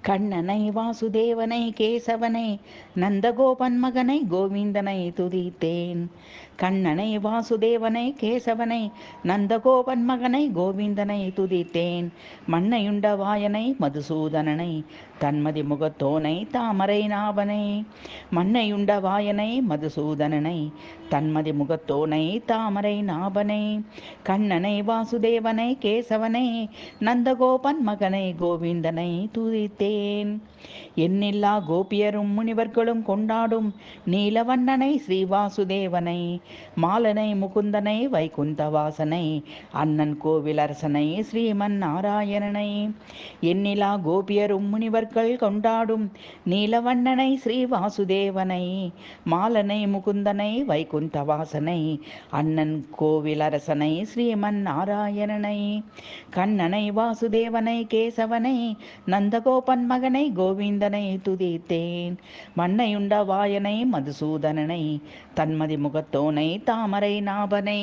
கண்ணனை வாசுதேவனை கேசவனை நந்தகோபன் மகனை கோவிந்தனை துதித்தேன். கண்ணனை வாசுதேவனை கேசவனை நந்தகோபன் மகனை கோவிந்தனை துதித்தேன். மண்ணையுண்ட வாயனை மதுசூதனனை தன்மதி முகத்தோனை தாமரை நாபனை. மண்ணையுண்ட வாயனை மதுசூதனனை தன்மதி முகத்தோனை தாமரை நாபனை. கண்ணனை வாசுதேவனை கேசவனை நந்தகோபன் மகனை கோவிந்தனை துதித்தேன். எண்ணில்லா கோபியரும் முனிவர்களும் கொண்டாடும் நீலவண்ணனை ஸ்ரீவாசுதேவனை மாலனை முகுந்தனை வைகுந்தவாசனை அண்ணன் கோவிலரசனை ஸ்ரீமன் நாராயணனை. எண்ணிலா கோபியரும் முனிவர்கள் கொண்டாடும் நீலவண்ணனை ஸ்ரீவாசுதேவனை மாலனை முகுந்தனை வைகுந்தவாசனை அண்ணன் கோவிலரசனை ஸ்ரீமன் நாராயணனை. கண்ணனை வாசுதேவனை கேசவனை நந்தகோபன் மகனை கோவிந்தனை துதித்தேன். மண்ணையுண்ட வாயனை மதுசூதனனை தன்மதி முகத்தோனை தாமரை நாபனை.